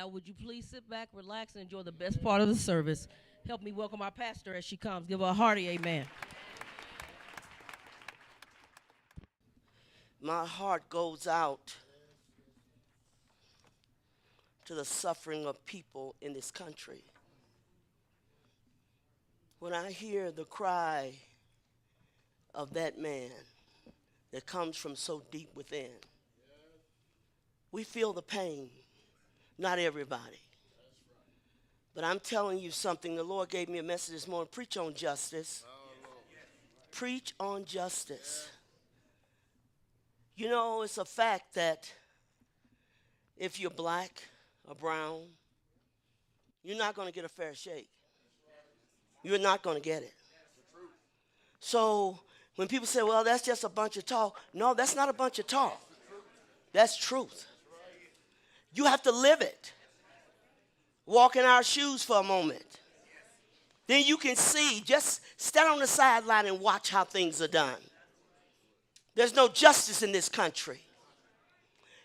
Now, would you please sit back, relax, and enjoy the best part of the service? Help me welcome our pastor as she comes. Give her a hearty amen. My heart goes out to the suffering of people in this country. When I hear the cry of that man that comes from so deep within, we feel the pain. Not everybody. But I'm telling you something. The Lord gave me a message this morning. Preach on justice. Preach on justice. You know, it's a fact that if you're black or brown, you're not going to get a fair shake. You're not going to get it. So when people say, well, that's just a bunch of talk. No, that's not a bunch of talk. That's truth. You have to live it. Walk in our shoes for a moment. Then you can see, just stand on the sideline and watch how things are done. There's no justice in this country.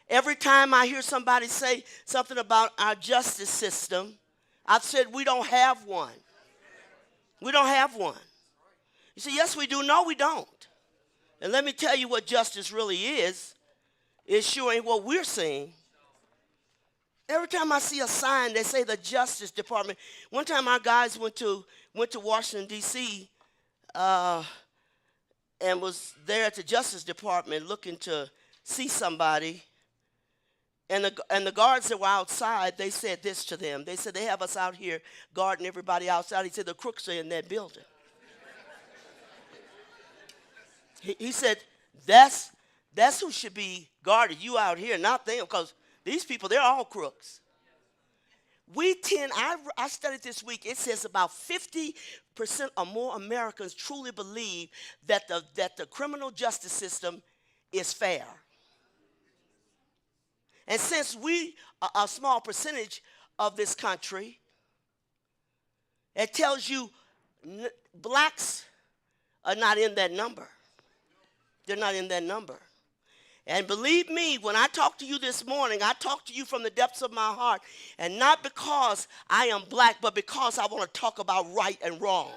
Every time I hear somebody say something about our justice system, I've said we don't have one. We don't have one. You say, yes, we do. No, we don't. And let me tell you what justice really is. It sure ain't what we're seeing. Every time I see a sign, they say the Justice Department. One time our guys went to Washington, D.C., and was there at the Justice Department looking to see somebody. And the guards that were outside, they said this to them. They said, they have us out here guarding everybody outside. He said, the crooks are in that building. He said, that's who should be guarded, you out here, not them, because these people, they're all crooks. I studied this week, it says about 50% or more Americans truly believe that the criminal justice system is fair. And since we are a small percentage of this country, it tells you blacks are not in that number. They're not in that number. And believe me, when I talk to you this morning, I talk to you from the depths of my heart, and not because I am black, but because I want to talk about right and wrong.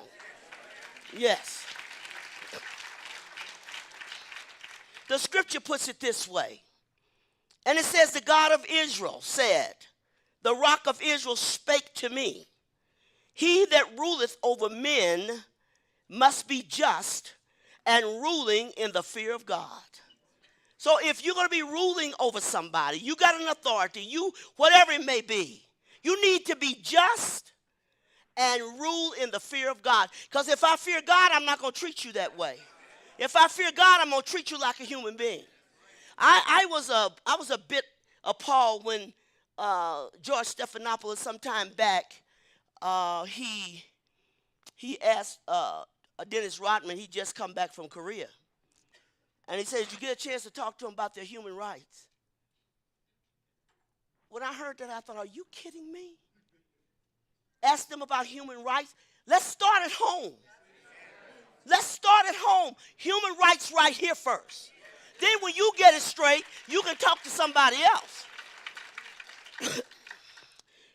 Yes. The scripture puts it this way. And it says, the God of Israel said, the rock of Israel spake to me. He that ruleth over men must be just and ruling in the fear of God. So if you're going to be ruling over somebody, you got an authority, whatever it may be, you need to be just and rule in the fear of God. Because if I fear God, I'm not going to treat you that way. If I fear God, I'm going to treat you like a human being. I was a bit appalled when George Stephanopoulos some time back, he asked Dennis Rodman, he'd just come back from Korea. And he said, did you get a chance to talk to them about their human rights? When I heard that, I thought, are you kidding me? Ask them about human rights. Let's start at home. Let's start at home. Human rights right here first. Then when you get it straight, you can talk to somebody else.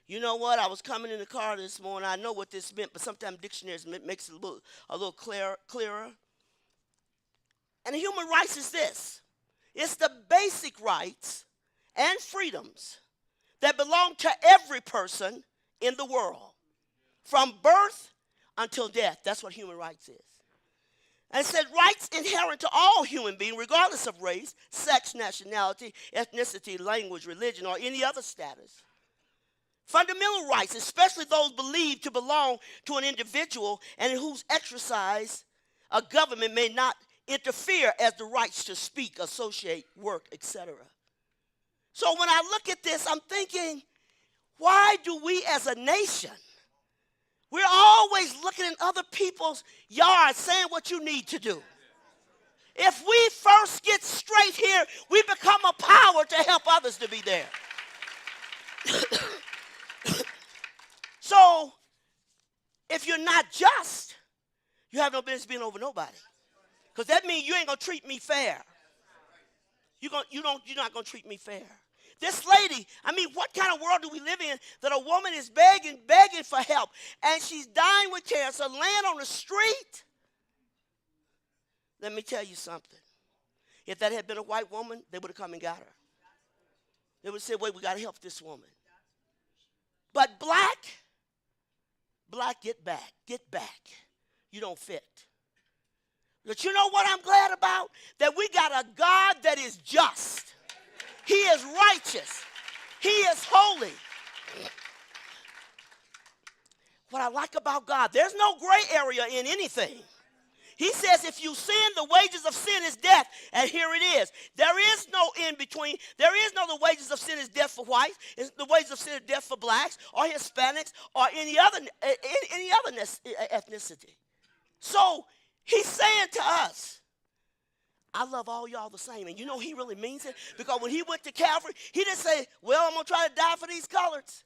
You know what? I was coming in the car this morning. I know what this meant, but sometimes dictionaries makes it a little clearer. And human rights is this. It's the basic rights and freedoms that belong to every person in the world, from birth until death. That's what human rights is. And it said rights inherent to all human beings, regardless of race, sex, nationality, ethnicity, language, religion, or any other status. Fundamental rights, especially those believed to belong to an individual and in whose exercise a government may not interfere, as the rights to speak, associate, work, etc. So when I look at this, I'm thinking, why do we as a nation, we're always looking in other people's yards saying what you need to do. If we first get straight here, we become a power to help others to be there. So if you're not just, you have no business being over nobody. Because that means you ain't going to treat me fair. You're not going to treat me fair. This lady, I mean, what kind of world do we live in that a woman is begging for help, and she's dying with cancer, laying on the street? Let me tell you something. If that had been a white woman, they would have come and got her. They would have said, wait, we got to help this woman. But black, get back. You don't fit. But you know what I'm glad about? That we got a God that is just. He is righteous. He is holy. What I like about God, there's no gray area in anything. He says if you sin, the wages of sin is death. And here it is. There is no in between. There is no the wages of sin is death for whites. The wages of sin is death for blacks or Hispanics or any other ethnicity. So he's saying to us, I love all y'all the same. And you know he really means it. Because when he went to Calvary, he didn't say, well, I'm going to try to die for these coloreds.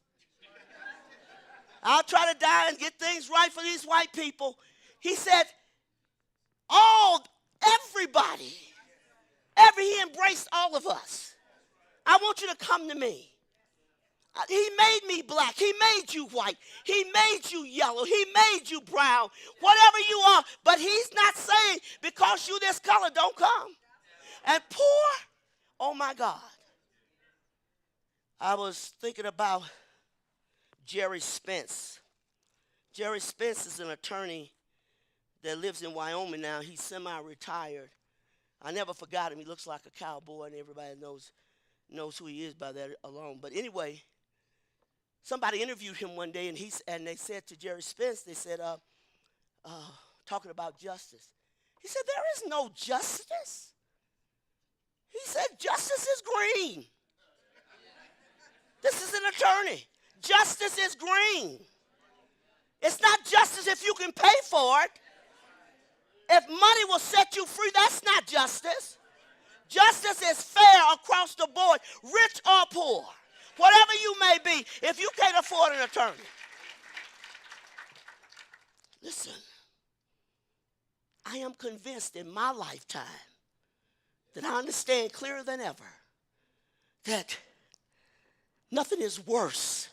I'll try to die and get things right for these white people. He said, everybody. He embraced all of us. I want you to come to me. He made me black. He made you white. He made you yellow. He made you brown. Whatever you are. But he's not saying because you this color, don't come. And poor, oh my God. I was thinking about Jerry Spence. Jerry Spence is an attorney that lives in Wyoming now. He's semi-retired. I never forgot him. He looks like a cowboy, and everybody knows who he is by that alone. But anyway, somebody interviewed him one day, and they said to Jerry Spence, they said, talking about justice. He said, there is no justice. He said, justice is green. This is an attorney. Justice is green. It's not justice if you can pay for it. If money will set you free, that's not justice. Justice is fair across the board, rich or poor. Whatever you may be, if you can't afford an attorney. Listen, I am convinced in my lifetime that I understand clearer than ever that nothing is worse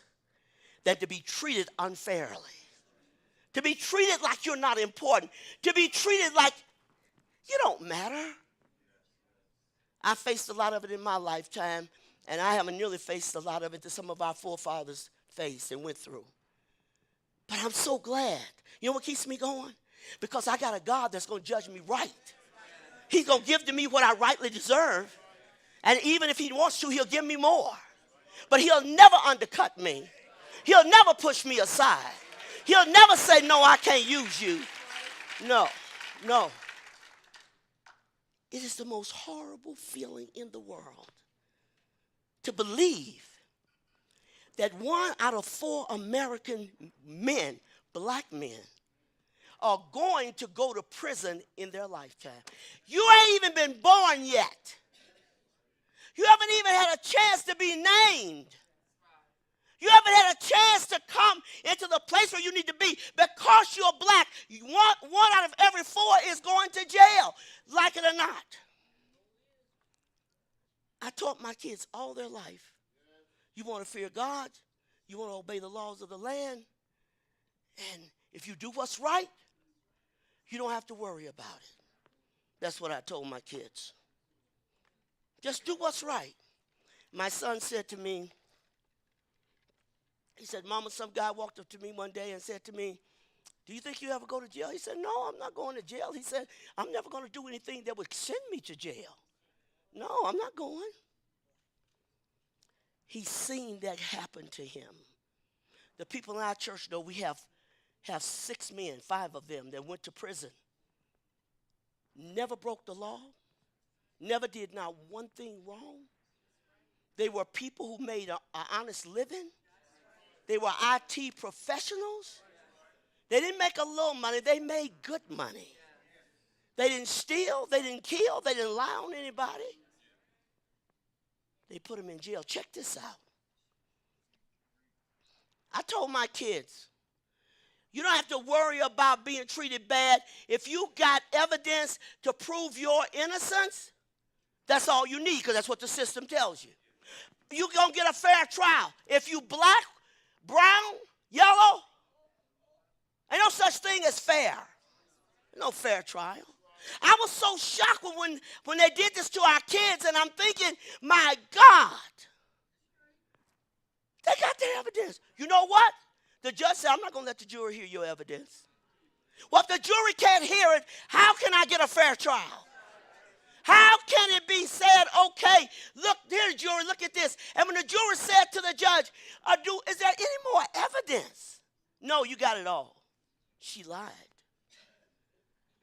than to be treated unfairly. To be treated like you're not important. To be treated like you don't matter. I faced a lot of it in my lifetime, and I haven't nearly faced a lot of it that some of our forefathers faced and went through. But I'm so glad. You know what keeps me going? Because I got a God that's going to judge me right. He's going to give to me what I rightly deserve. And even if he wants to, he'll give me more. But he'll never undercut me. He'll never push me aside. He'll never say, no, I can't use you. No. It is the most horrible feeling in the world to believe that 1 out of 4 American men, black men, are going to go to prison in their lifetime. You ain't even been born yet. You haven't even had a chance to be named. You haven't had a chance to come into the place where you need to be. Because you're black, one out of every 4 is going to jail, like it or not. I taught my kids all their life, you want to fear God, you want to obey the laws of the land, and if you do what's right, you don't have to worry about it. That's what I told my kids. Just do what's right. My son said to me, he said, Mama, some guy walked up to me one day and said to me, do you think you ever go to jail? He said, no, I'm not going to jail. He said, I'm never going to do anything that would send me to jail. No, I'm not going. He's seen that happen to him. The people in our church know we have 6 men, 5 of them that went to prison. Never broke the law. Never did not one thing wrong. They were people who made an honest living. They were IT professionals. They didn't make a little money. They made good money. They didn't steal. They didn't kill. They didn't lie on anybody. They put them in jail. Check this out. I told my kids, you don't have to worry about being treated bad. If you got evidence to prove your innocence, that's all you need, because that's what the system tells you. you're going to get a fair trial. If you black, brown, yellow, ain't no such thing as fair. No fair trial. I was so shocked when they did this to our kids, and I'm thinking, my God, they got their evidence. You know what? The judge said, I'm not going to let the jury hear your evidence. Well, if the jury can't hear it, how can I get a fair trial? How can it be said, okay, look, dear jury, look at this. And when the jury said to the judge, is there any more evidence? No, you got it all. She lied.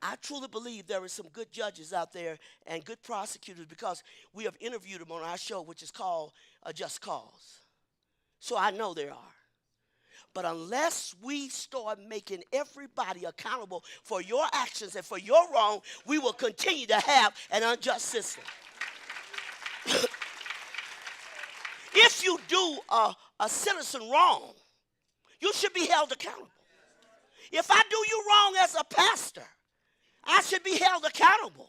I truly believe there are some good judges out there and good prosecutors because we have interviewed them on our show, which is called A Just Cause. So I know there are. But unless we start making everybody accountable for your actions and for your wrong, we will continue to have an unjust system. If you do a citizen wrong, you should be held accountable. If I do you wrong as a pastor, I should be held accountable.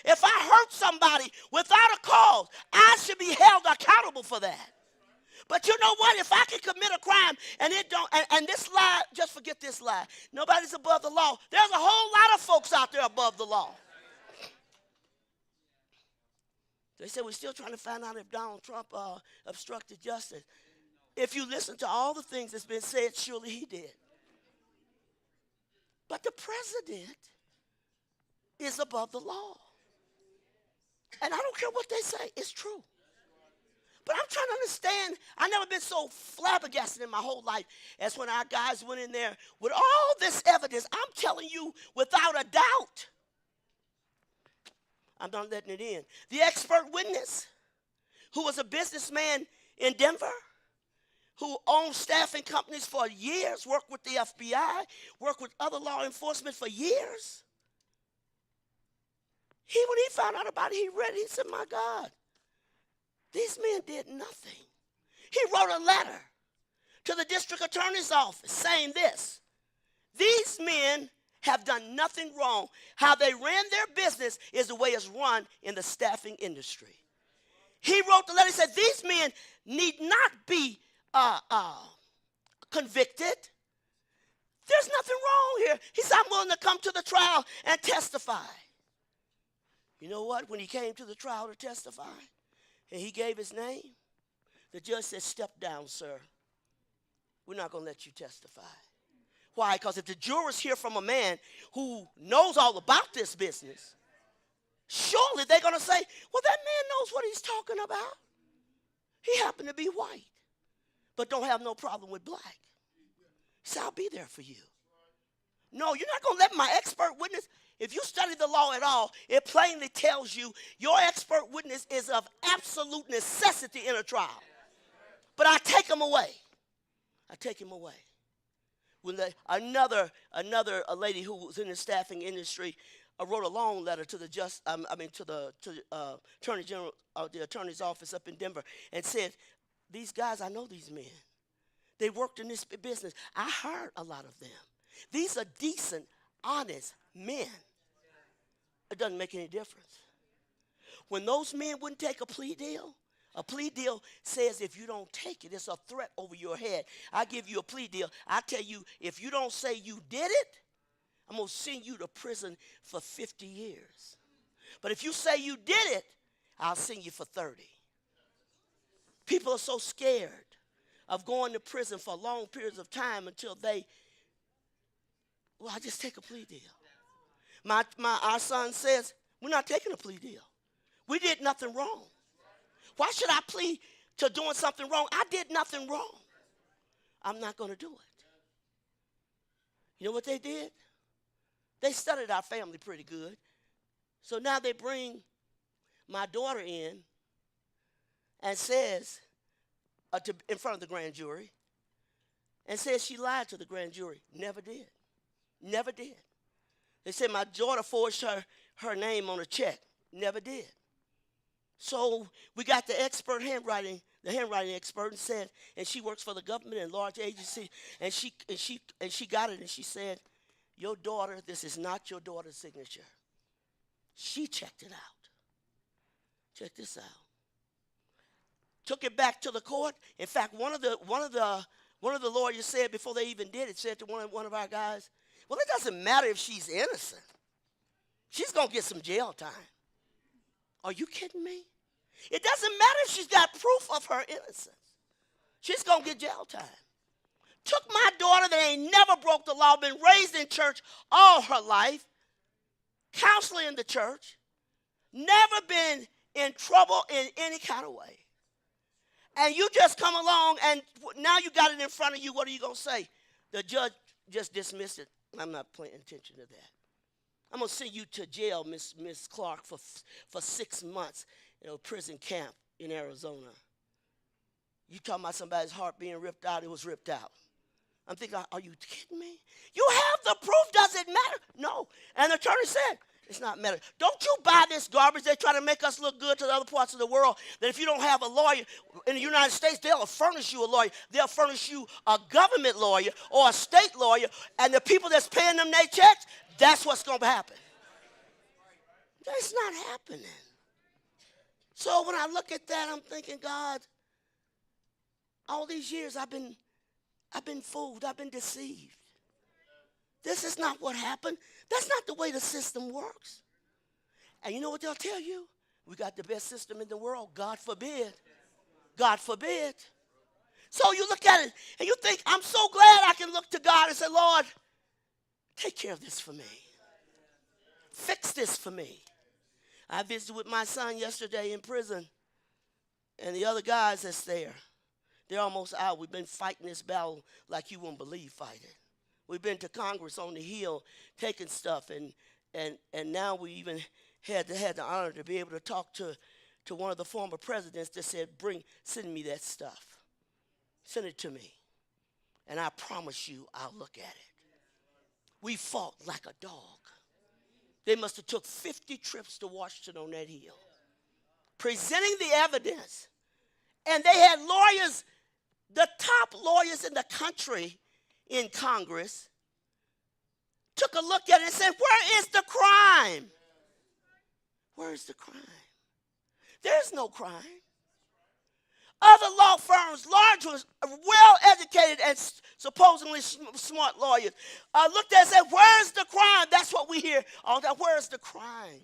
If I hurt somebody without a cause, I should be held accountable for that. But you know what? If I can commit a crime and it don't, and this lie, just forget this lie. Nobody's above the law. There's a whole lot of folks out there above the law. They said we're still trying to find out if Donald Trump obstructed justice. If you listen to all the things that's been said, surely he did. But the president is above the law. And I don't care what they say, it's true. But I'm trying to understand, I've never been so flabbergasted in my whole life as when our guys went in there with all this evidence. I'm telling you without a doubt. I'm not letting it in. The expert witness, who was a businessman in Denver, who owned staffing companies for years, worked with the FBI, worked with other law enforcement for years. When he found out about it, he read it. He said, my God, these men did nothing. He wrote a letter to the district attorney's office saying this: these men have done nothing wrong. How they ran their business is the way it's run in the staffing industry. He wrote the letter. He said, these men need not be convicted. There's nothing wrong here. He said, I'm willing to come to the trial and testify. You know what? When he came to the trial to testify, and he gave his name, the judge said, step down, sir. We're not going to let you testify. Why? Because if the jurors hear from a man who knows all about this business, surely they're going to say, well, that man knows what he's talking about. He happened to be white, but don't have no problem with black. He said, I'll be there for you. No, you're not going to let my expert witness. If you study the law at all, it plainly tells you your expert witness is of absolute necessity in a trial. But I take him away. I take him away. When another lady who was in the staffing industry wrote a long letter to the attorney general, the attorney's office up in Denver, and said, these guys, I know these men. They worked in this business. I hired a lot of them. These are decent, honest men. It doesn't make any difference. When those men wouldn't take a plea deal says if you don't take it, it's a threat over your head. I give you a plea deal. I tell you, if you don't say you did it, I'm going to send you to prison for 50 years. But if you say you did it, I'll send you for 30. People are so scared of going to prison for long periods of time until I just take a plea deal. Our son says, we're not taking a plea deal. We did nothing wrong. Why should I plead to doing something wrong? I did nothing wrong. I'm not going to do it. You know what they did? They studied our family pretty good. So now they bring my daughter in and says, in front of the grand jury, and says she lied to the grand jury. Never did. Never did. They said my daughter forged her name on a check. Never did. So we got the handwriting expert, and said, and she works for the government and large agency, and she got it, and she said, your daughter, this is not your daughter's signature. She checked it out. Check this out. took it back to the court. In fact, one of the lawyers said before they even did it, said to one of our guys, well, it doesn't matter if she's innocent. She's going to get some jail time. Are you kidding me? It doesn't matter if she's got proof of her innocence. She's going to get jail time. Took my daughter that ain't never broke the law, been raised in church all her life, counselor in the church, never been in trouble in any kind of way. And you just come along and now you got it in front of you. What are you going to say? The judge just dismissed it. I'm not paying attention to that. I'm going to send you to jail, Miss Clark, for 6 months in a prison camp in Arizona. You talking about somebody's heart being ripped out? It was ripped out. I'm thinking, are you kidding me? You have the proof. Does it matter? No. And the attorney said, it's not matter. Don't you buy this garbage. They try to make us look good to the other parts of the world. That if you don't have a lawyer in the United States, they'll furnish you a lawyer. They'll furnish you a government lawyer or a state lawyer. And the people that's paying them their checks, that's what's going to happen. That's not happening. So when I look at that, I'm thinking, God, all these years I've been fooled. I've been deceived. This is not what happened. That's not the way the system works. And you know what they'll tell you? We got the best system in the world. God forbid. God forbid. So you look at it and you think, I'm so glad I can look to God and say, Lord, take care of this for me. Fix this for me. I visited with my son yesterday in prison, and the other guys that's there, they're almost out. We've been fighting this battle like you won't believe fighting. We've been to Congress on the Hill taking stuff, and now we even had the honor to be able to talk to one of the former presidents that said, send me that stuff. Send it to me. And I promise you I'll look at it. We fought like a dog. They must have took 50 trips to Washington on that hill, presenting the evidence. And they had lawyers, the top lawyers in the country in Congress, took a look at it and said, where is the crime? Where is the crime? There's no crime. Other law firms, large ones, well-educated and supposedly smart lawyers, looked at it and said, where's the crime? That's what we hear all the time. Where's the crime?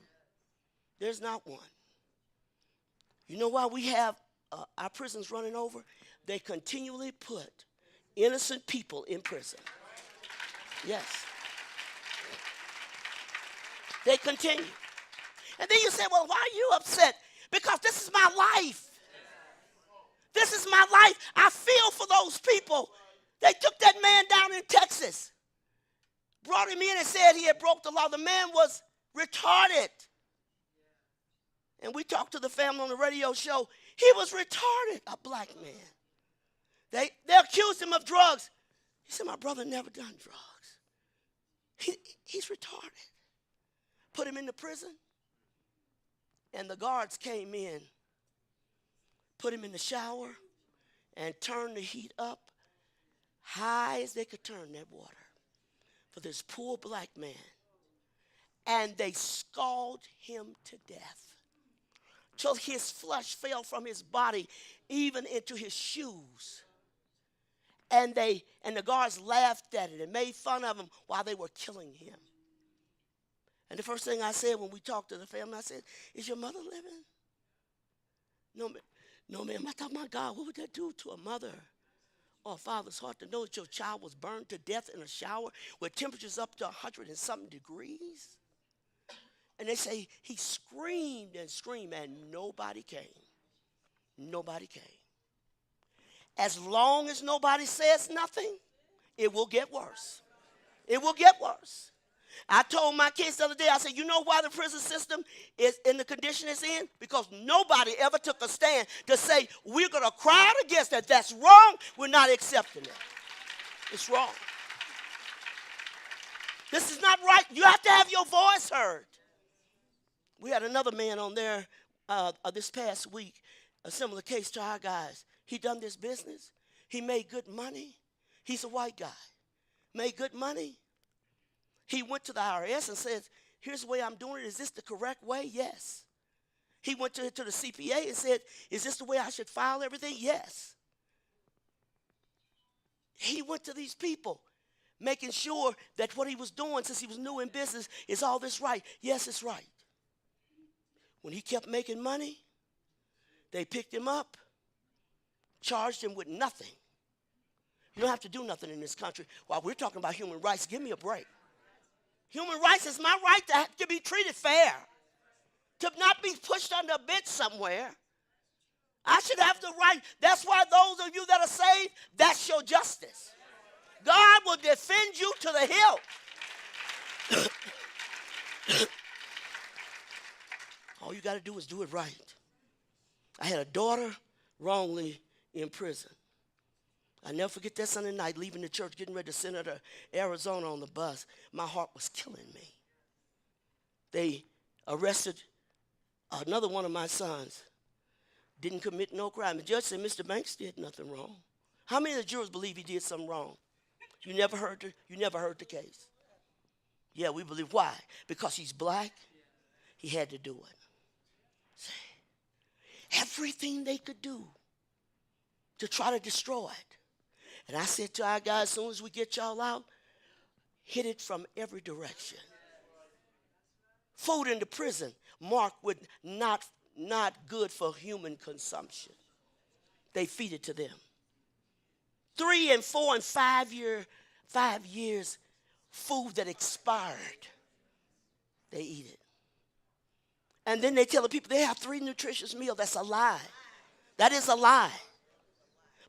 There's not one. You know why we have our prisons running over? They continually put innocent people in prison. Yes. They continue. And then you say, well, why are you upset? Because this is my life. This is my life. I feel for those people. They took that man down in Texas, brought him in and said he had broke the law. The man was retarded. And we talked to the family on the radio show. He was retarded, a black man. They accused him of drugs. He said, my brother never done drugs. He's retarded. Put him in the prison. And the guards came in, put him in the shower, and turned the heat up high as they could turn that water for this poor black man. And they scalded him to death till his flesh fell from his body even into his shoes. And the guards laughed at it and made fun of him while they were killing him. And the first thing I said when we talked to the family, I said, is your mother living? No, ma'am. I thought, my God, what would that do to a mother or a father's heart to know that your child was burned to death in a shower with temperatures up to 100 and something degrees? And they say he screamed and screamed, and nobody came. Nobody came. As long as nobody says nothing, it will get worse. It will get worse. I told my kids the other day, I said, you know why the prison system is in the condition it's in? Because nobody ever took a stand to say, we're going to cry out against that. That's wrong. We're not accepting it. It's wrong. This is not right. You have to have your voice heard. We had another man on there this past week, a similar case to our guys. He done this business. He made good money. He's a white guy. Made good money. He went to the IRS and said, here's the way I'm doing it. Is this the correct way? Yes. He went to the CPA and said, is this the way I should file everything? Yes. He went to these people, making sure that what he was doing, since he was new in business, is all this right? Yes, it's right. When he kept making money, they picked him up, charged him with nothing. You don't have to do nothing in this country. While we're talking about human rights, give me a break. Human rights is my right to be treated fair, to not be pushed under a bench somewhere. I should have the right. That's why those of you that are saved, that's your justice. God will defend you to the hilt. All you got to do is do it right. I had a daughter wrongly in prison. I never forget that Sunday night, leaving the church, getting ready to send her to Arizona on the bus. My heart was killing me. They arrested another one of my sons. Didn't commit no crime. The judge said, Mr. Banks did nothing wrong. How many of the jurors believe he did something wrong? You never heard the case. Yeah, we believe. Why? Because he's black. He had to do it. See, everything they could do to try to destroy it. And I said to our guys, as soon as we get y'all out, hit it from every direction. Food in the prison marked with not good for human consumption. They feed it to them. 3 and 4 and 5 years food that expired, they eat it. And then they tell the people they have 3 nutritious meals. That's a lie. That is a lie.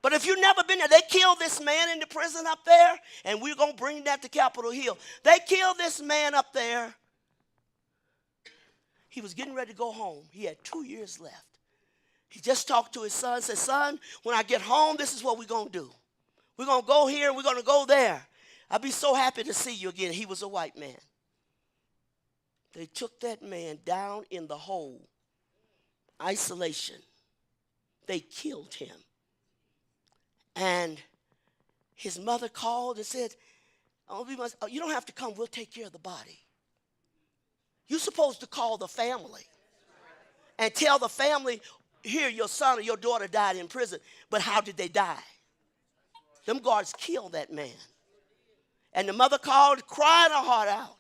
But if you've never been there, they killed this man in the prison up there, and we're going to bring that to Capitol Hill. They killed this man up there. He was getting ready to go home. He had 2 years left. He just talked to his son, said, son, when I get home, this is what we're going to do. We're going to go here, we're going to go there. I'll be so happy to see you again. He was a white man. They took that man down in the hole, isolation. They killed him. And his mother called and said, oh, you don't have to come. We'll take care of the body. You're supposed to call the family and tell the family, here, your son or your daughter died in prison. But how did they die? Them guards killed that man. And the mother called, crying her heart out.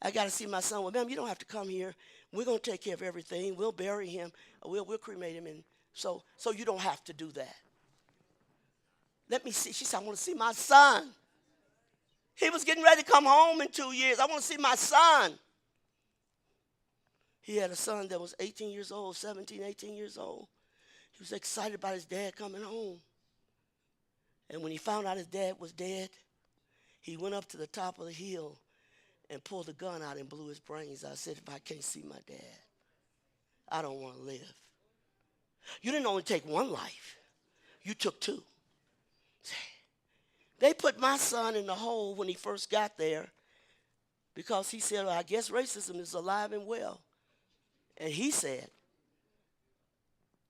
I got to see my son. Well, ma'am, you don't have to come here. We're going to take care of everything. We'll bury him. We'll cremate him. And so you don't have to do that. Let me see. She said, I want to see my son. He was getting ready to come home in 2 years. I want to see my son. He had a son that was 18 years old, 17, 18 years old. He was excited about his dad coming home. And when he found out his dad was dead, he went up to the top of the hill and pulled a gun out and blew his brains out. I said, if I can't see my dad, I don't want to live. You didn't only take one life. You took 2. They put my son in the hole when he first got there because he said, well, I guess racism is alive and well. And he said,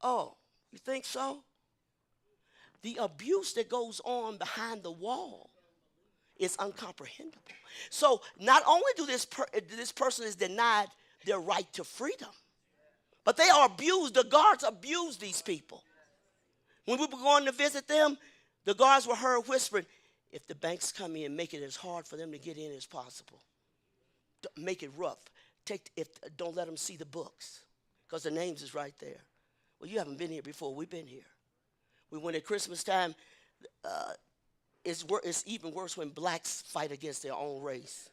oh, you think so? The abuse that goes on behind the wall is incomprehensible. So not only do this person is denied their right to freedom, but they are abused. The guards abuse these people. When we were going to visit them, the guards were heard whispering, if the banks come in, make it as hard for them to get in as possible. Make it rough. Don't let them see the books because the names is right there. Well, you haven't been here before. We've been here. We went at Christmas time. It's even worse when blacks fight against their own race.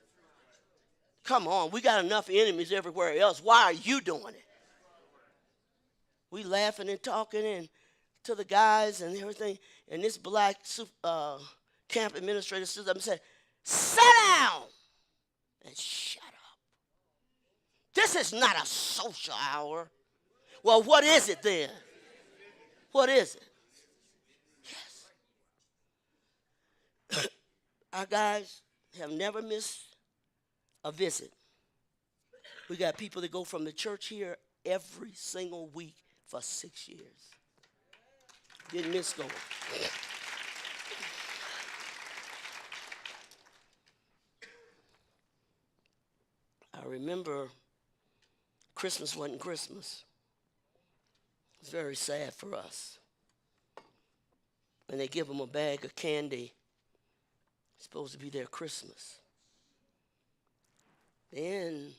Come on, we got enough enemies everywhere else. Why are you doing it? We laughing and talking and to the guys and everything, and this black camp administrator stood up and said, sit down and shut up. This is not a social hour. Well, what is it then? What is it? Yes. Our guys have never missed a visit. We got people that go from the church here every single week for 6 years. Didn't miss going. I remember Christmas wasn't Christmas. It's very sad for us. And they give them a bag of candy. It's supposed to be their Christmas. Then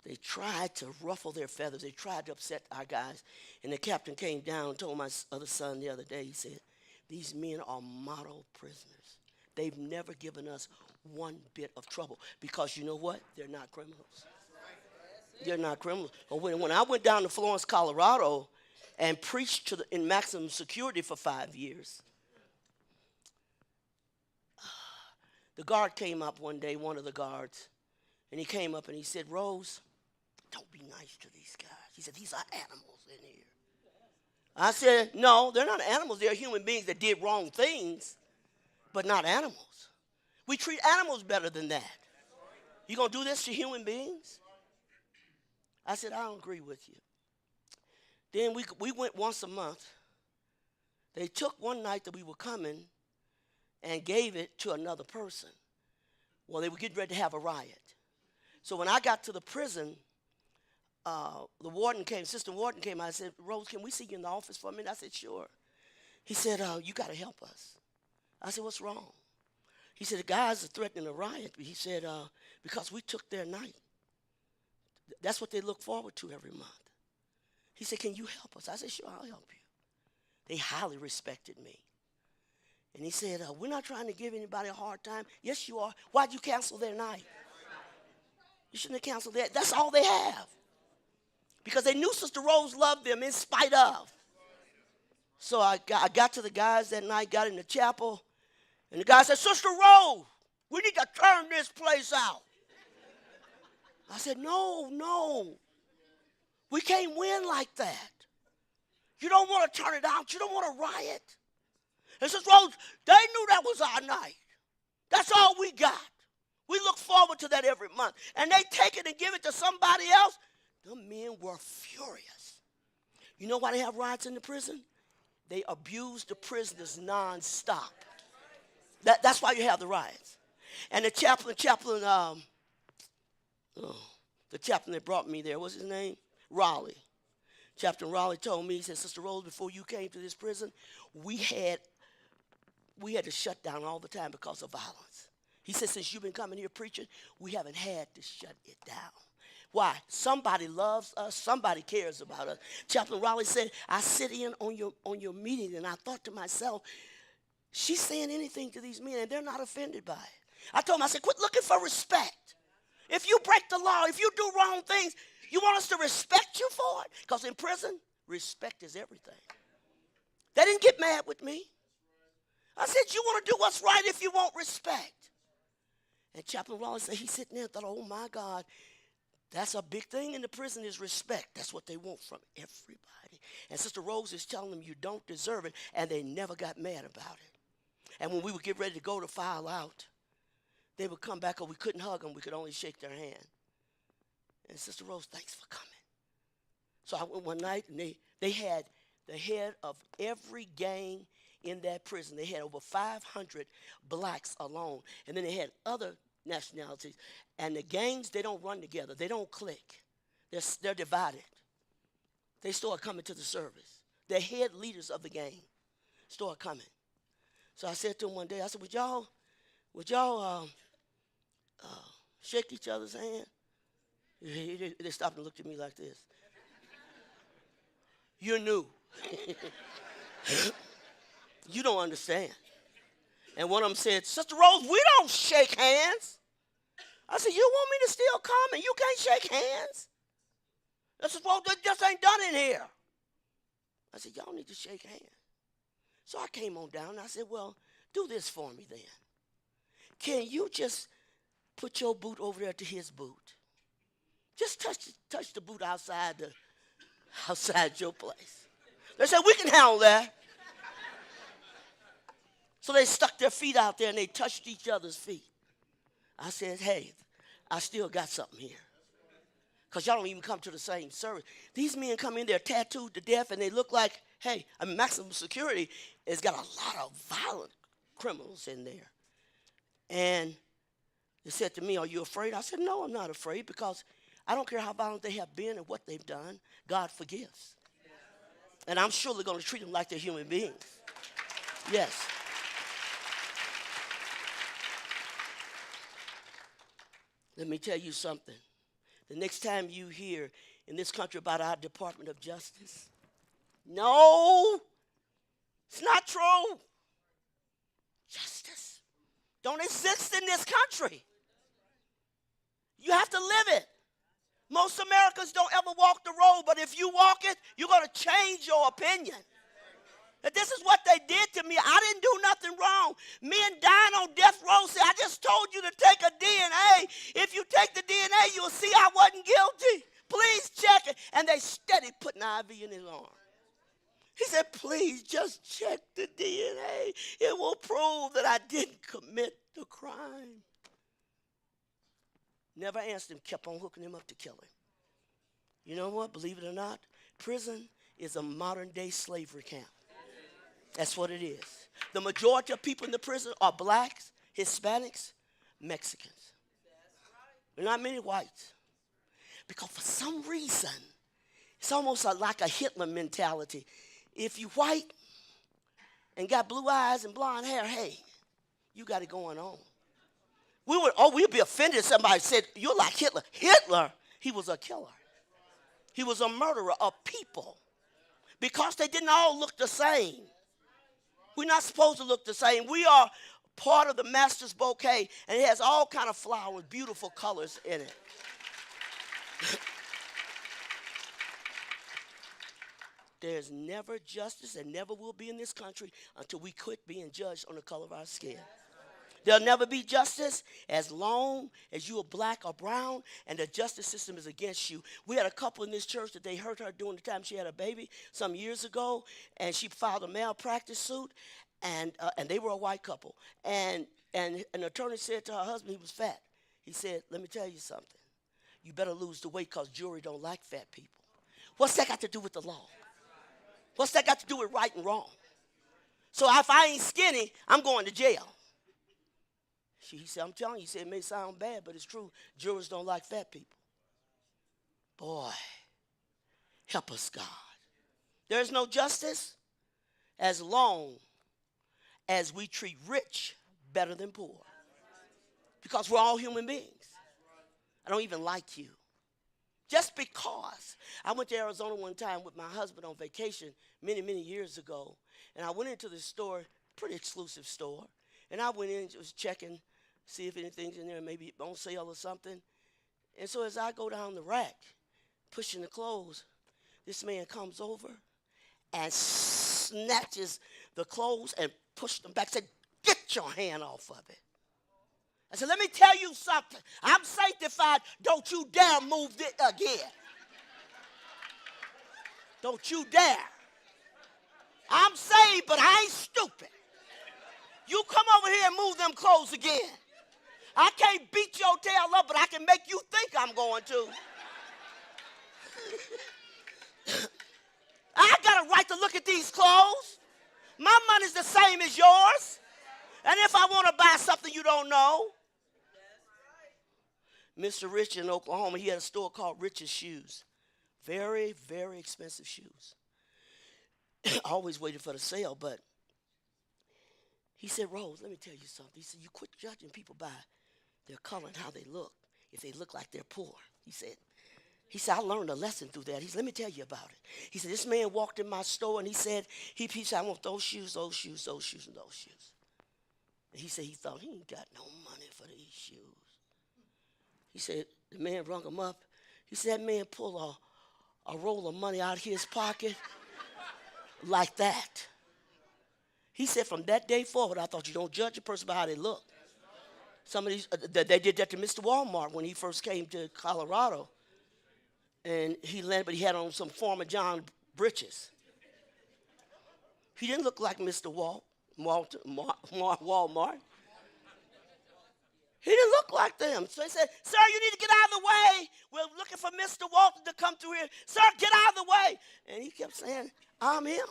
they tried to ruffle their feathers. They tried to upset our guys. And the captain came down and told my other son the other day, he said, these men are model prisoners. They've never given us one bit of trouble. Because you know what? They're not criminals. They're not criminals. When I went down to Florence, Colorado, and preached in maximum security for 5 years, the guard came up one day, one of the guards, and he came up and he said, Rose, don't be nice to these guys. He said, these are animals in here. I said, no, they're not animals. They're human beings that did wrong things, but not animals. We treat animals better than that. You going to do this to human beings? I said, I don't agree with you. Then we went once a month. They took one night that we were coming and gave it to another person. Well, they were getting ready to have a riot. So when I got to the prison, the warden came, Sister Warden came. I said, Rose, can we see you in the office for a minute? I said, sure. He said, you got to help us. I said, what's wrong? He said, the guys are threatening a riot. He said, because we took their night. That's what they look forward to every month. He said, can you help us? I said, sure, I'll help you. They highly respected me. And he said, we're not trying to give anybody a hard time. Yes, you are. Why'd you cancel their night? You shouldn't have canceled that. That's all they have. Because they knew Sister Rose loved them in spite of. So I got to the guys that night, got in the chapel, and the guy said, Sister Rose, we need to turn this place out. I said, no. We can't win like that. You don't want to turn it out. You don't want to riot. And Sister Rose, they knew that was our night. That's all we got. We look forward to that every month. And they take it and give it to somebody else. The men were furious. You know why they have riots in the prison? They abuse the prisoners nonstop. That's why you have the riots. And the chaplain that brought me there, what's his name? Raleigh. Chaplain Raleigh told me, he said, Sister Rose, before you came to this prison, we had to shut down all the time because of violence. He said, since you've been coming here preaching, we haven't had to shut it down. Why? Somebody loves us. Somebody cares about us. Chaplain Raleigh said, I sit in on your meeting, and I thought to myself, she's saying anything to these men, and they're not offended by it. I told him, I said, quit looking for respect. If you break the law, if you do wrong things, you want us to respect you for it? Because in prison, respect is everything. They didn't get mad with me. I said, you want to do what's right if you want respect. And Chaplain Raleigh said, he's sitting there and thought, oh, my God, that's a big thing in the prison is respect. That's what they want from everybody. And Sister Rose is telling them you don't deserve it, and they never got mad about it. And when we would get ready to go to file out, they would come back, or we couldn't hug them. We could only shake their hand. And Sister Rose, thanks for coming. So I went one night, and they had the head of every gang in that prison. They had over 500 blacks alone. And then they had other nationalities. And the gangs, they don't run together. They don't click. They're divided. They start coming to the service. The head leaders of the gang start coming. So I said to them one day, I said, would y'all shake each other's hand? They stopped and looked at me like this. You're new. You don't understand. And one of them said, Sister Rose, we don't shake hands. I said, you want me to still come and you can't shake hands? I said, well, that just ain't done in here. I said, y'all need to shake hands. So I came on down and I said, well, do this for me then. Can you just put your boot over there to his boot? Just touch the boot outside your place. They said, we can handle that. So they stuck their feet out there and they touched each other's feet. I said, hey, I still got something here. Because y'all don't even come to the same service. These men come in, they're tattooed to death, and they look like, hey, maximum security has got a lot of violent criminals in there. And they said to me, are you afraid? I said, no, I'm not afraid, because I don't care how violent they have been and what they've done. God forgives. And I'm surely going to treat them like they're human beings. Yes. Let me tell you something. The next time you hear in this country about our Department of Justice, no, it's not true. Justice don't exist in this country. You have to live it. Most Americans don't ever walk the road, but if you walk it, you're going to change your opinion. And this is what they did to me. I didn't do nothing wrong. Men dying on death row said, I just told you to take a DNA. If you take the DNA, you'll see I wasn't guilty. Please check it. And they steady putting IV in his arm. He said, please just check the DNA. It will prove that I didn't commit the crime. Never answered him, kept on hooking him up to kill him. You know what? Believe it or not, prison is a modern-day slavery camp. That's what it is. The majority of people in the prison are blacks, Hispanics, Mexicans. There are not many whites. Because for some reason, it's almost like a Hitler mentality. If you white and got blue eyes and blonde hair, hey, you got it going on. We'd be offended if somebody said, you're like Hitler. Hitler, he was a killer. He was a murderer of people. Because they didn't all look the same. We're not supposed to look the same. We are part of the master's bouquet, and it has all kind of flowers, beautiful colors in it. There's never justice and never will be in this country until we quit being judged on the color of our skin. There'll never be justice as long as you are black or brown and the justice system is against you. We had a couple in this church that they hurt her during the time she had a baby some years ago, and she filed a malpractice suit, and they were a white couple. And an attorney said to her husband, he was fat. He said, let me tell you something. You better lose the weight because jury don't like fat people. What's that got to do with the law? What's that got to do with right and wrong? So if I ain't skinny, I'm going to jail. He said, I'm telling you, he said, it may sound bad, but it's true. Jurors don't like fat people. Boy, help us, God. There's no justice as long as we treat rich better than poor. Because we're all human beings. I don't even like you. Just because. I went to Arizona one time with my husband on vacation many, many years ago. And I went into this store, pretty exclusive store. And I went in, just checking, see if anything's in there, maybe on sale or something. And so as I go down the rack, pushing the clothes, this man comes over and snatches the clothes and pushed them back, said, get your hand off of it. I said, let me tell you something. I'm sanctified. Don't you dare move it again. Don't you dare. I'm saved, but I ain't stupid. You come over here and move them clothes again. I can't beat your tail up, but I can make you think I'm going to. I got a right to look at these clothes. My money's the same as yours. And if I want to buy something you don't know. Mr. Rich in Oklahoma, he had a store called Rich's Shoes. Very, very expensive shoes. Always waited for the sale, but he said, Rose, let me tell you something. He said, you quit judging people by their color and how they look, if they look like they're poor. He said, I learned a lesson through that. He said, let me tell you about it. He said, this man walked in my store and he said, he said, I want those shoes, those shoes, those shoes, and those shoes. And he said he thought he ain't got no money for these shoes. He said, the man rung him up. He said, that man pulled a roll of money out of his pocket like that. He said, from that day forward, I thought you don't judge a person by how they look. Some of these, they did that to Mr. Walmart when he first came to Colorado. And he landed, but he had on some Farmer John breeches. He didn't look like Mr. Walmart. He didn't look like them. So he said, sir, you need to get out of the way. We're looking for Mr. Walton to come through here. Sir, get out of the way. And he kept saying, I'm him.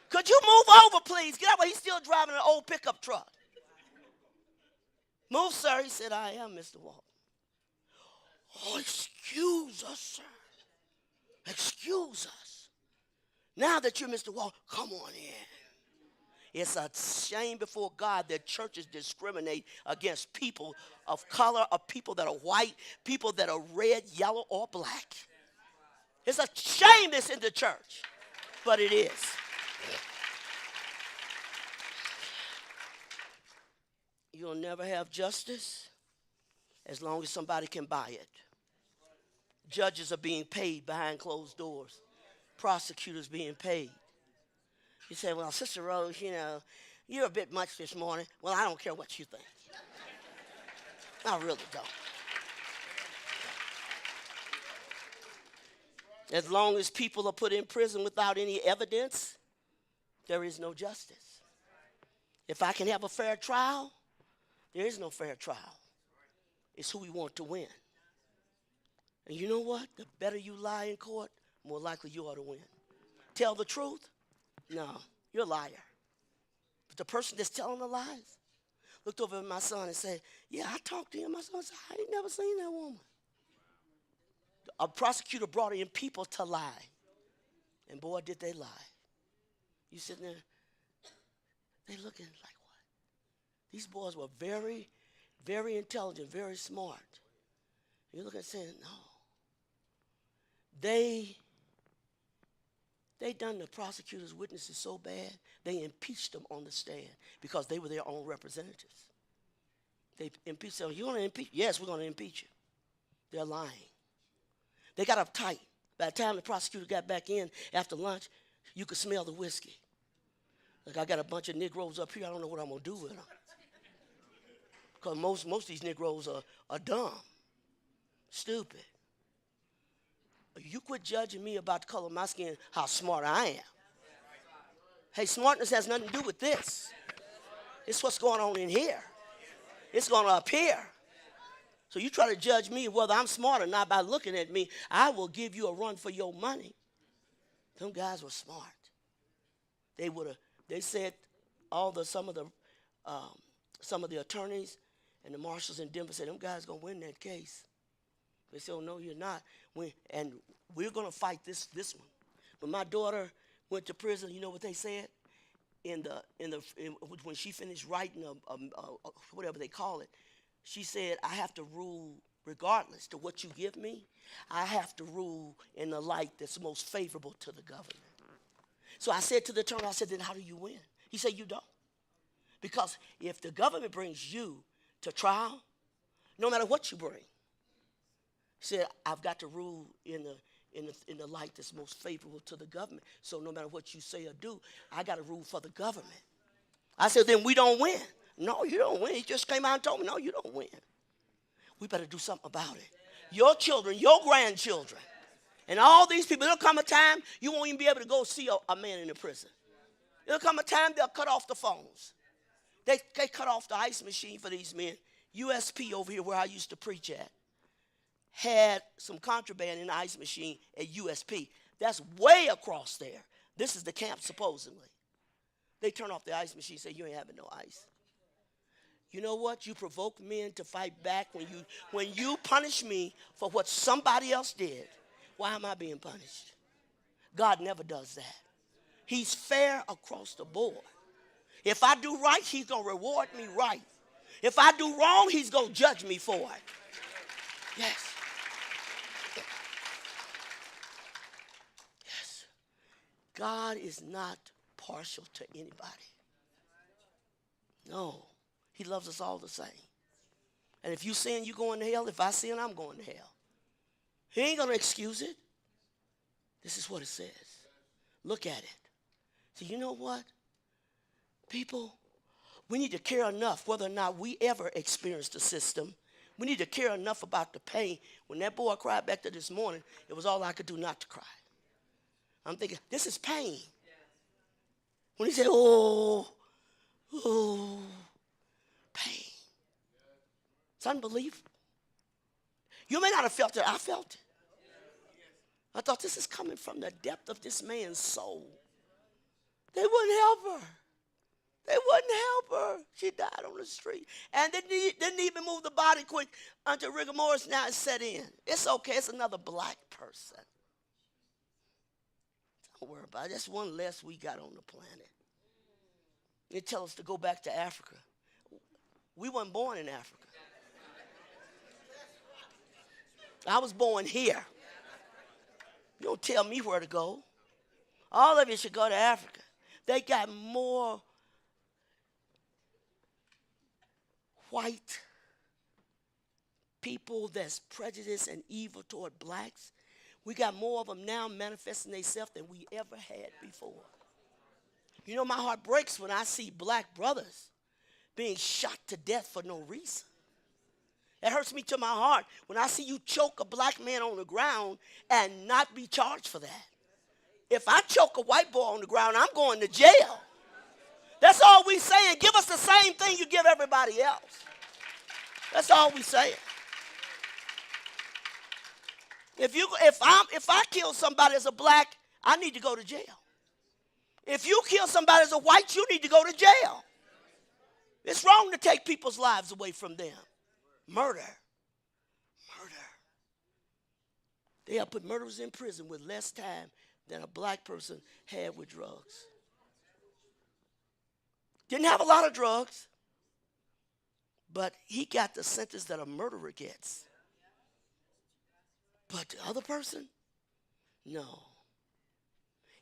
Could you move over, please? Get out. He's still driving an old pickup truck. Move, sir. He said, I am Mr. Walton. Oh, excuse us, sir. Excuse us. Now that you're Mr. Wall, come on in. It's a shame before God that churches discriminate against people of color, or people that are white, people that are red, yellow, or black. It's a shame it's in the church, but it is. You'll never have justice as long as somebody can buy it. Judges are being paid behind closed doors. Prosecutors being paid. You say, well, Sister Rose, you know, you're a bit much this morning. Well, I don't care what you think. I really don't. As long as people are put in prison without any evidence, there is no justice. If I can have a fair trial, there is no fair trial. It's who we want to win. And you know what? The better you lie in court, more likely you are to win. Tell the truth? No, you're a liar. But the person that's telling the lies looked over at my son and said, yeah, I talked to him. My son said, I ain't never seen that woman. A prosecutor brought in people to lie. And boy, did they lie. You sitting there, they looking like what? These boys were very, very intelligent, very smart. You're looking and saying, no. They done the prosecutor's witnesses so bad, they impeached them on the stand because they were their own representatives. They impeached them. You want to impeach? Yes, we're going to impeach you. They're lying. They got uptight. By the time the prosecutor got back in after lunch, you could smell the whiskey. Like, I got a bunch of Negroes up here. I don't know what I'm going to do with them. Because most of these Negroes are dumb, stupid. You quit judging me about the color of my skin, how smart I am. Hey, smartness has nothing to do with this. It's what's going on in here. It's going up here. So you try to judge me whether I'm smart or not by looking at me, I will give you a run for your money. Them guys were smart. They said some of the attorneys and the marshals in Denver said, them guys going to win that case. They said, oh, no, you're not. And we're going to fight this one. When my daughter went to prison, you know what they said? When she finished writing whatever they call it, she said, I have to rule regardless to what you give me. I have to rule in the light that's most favorable to the government. So I said to the attorney, I said, then how do you win? He said, you don't. Because if the government brings you to trial, no matter what you bring, he said, I've got to rule in the light that's most favorable to the government. So no matter what you say or do, I got to rule for the government. I said, then we don't win. No, you don't win. He just came out and told me, no, you don't win. We better do something about it. Your children, your grandchildren, and all these people, there'll come a time you won't even be able to go see a man in the prison. There'll come a time they'll cut off the phones. They cut off the ice machine for these men. USP over here where I used to preach at had some contraband in the ice machine at USP. That's way across there. This is the camp supposedly. They turn off the ice machine and say, you ain't having no ice. You know what? You provoke men to fight back when you punish me for what somebody else did. Why am I being punished? God never does that. He's fair across the board. If I do right, he's going to reward me right. If I do wrong, he's going to judge me for it. Yes. Yes. God is not partial to anybody. No. He loves us all the same. And if you sin, you're going to hell. If I sin, I'm going to hell. He ain't going to excuse it. This is what it says. Look at it. So you know what? People, we need to care enough whether or not we ever experienced the system. We need to care enough about the pain. When that boy cried back there this morning, it was all I could do not to cry. I'm thinking, this is pain. When he said, oh, pain. It's unbelievable. You may not have felt it. I felt it. I thought this is coming from the depth of this man's soul. They wouldn't help her. They wouldn't help her. She died on the street. And they didn't even move the body quick until rigor mortis now is set in. It's okay. It's another black person. Don't worry about it. That's one less we got on the planet. They tell us to go back to Africa. We weren't born in Africa. I was born here. You don't tell me where to go. All of you should go to Africa. They got more white people that's prejudiced and evil toward blacks. We got more of them now manifesting themselves than we ever had before. You know, my heart breaks when I see black brothers being shot to death for no reason. It hurts me to my heart when I see you choke a black man on the ground and not be charged for that. If I choke a white boy on the ground, I'm going to jail. That's all we saying. Give us the same thing you give everybody else. That's all we saying. If I kill somebody as a black, I need to go to jail. If you kill somebody as a white, you need to go to jail. It's wrong to take people's lives away from them. Murder. They have put murderers in prison with less time than a black person had with drugs. Didn't have a lot of drugs, but he got the sentence that a murderer gets. But the other person, no.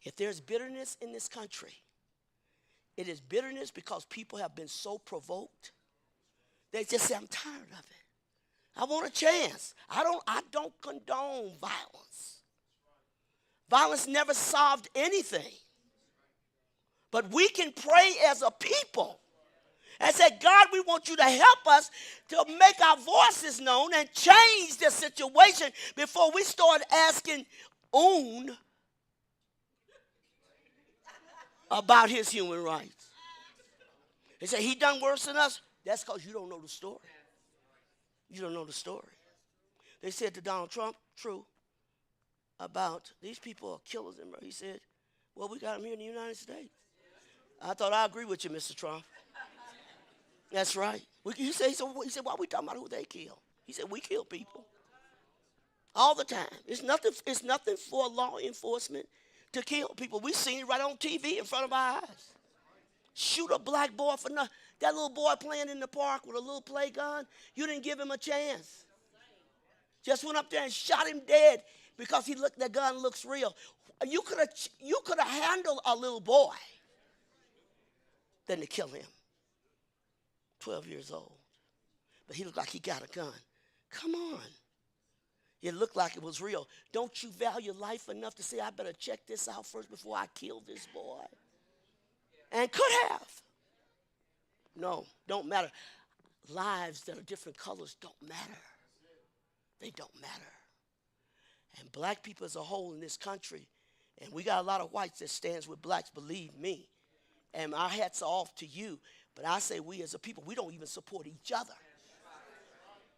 If there's bitterness in this country, it is bitterness because people have been so provoked. They just say, I'm tired of it. I want a chance. I don't condone violence. Violence never solved anything. But we can pray as a people and say, God, we want you to help us to make our voices known and change the situation before we start asking Un about his human rights. They say, he done worse than us. That's because you don't know the story. You don't know the story. They said to Donald Trump, true, about these people are killers. He said, well, we got them here in the United States. I thought I agree with you, Mr. Trump. That's right. He said, why are we talking about who they kill? He said, we kill people all the time. It's nothing for law enforcement to kill people. We've seen it right on TV in front of our eyes. Shoot a black boy for nothing. That little boy playing in the park with a little play gun, you didn't give him a chance. Just went up there and shot him dead because the gun looks real. You could have handled a little boy than to kill him. 12 years old. But he looked like he got a gun. Come on. It looked like it was real. Don't you value life enough to say, I better check this out first before I kill this boy? And could have. No, don't matter. Lives that are different colors don't matter. They don't matter. And black people as a whole in this country, and we got a lot of whites that stands with blacks, believe me. And our hats are off to you. But I say we as a people, we don't even support each other.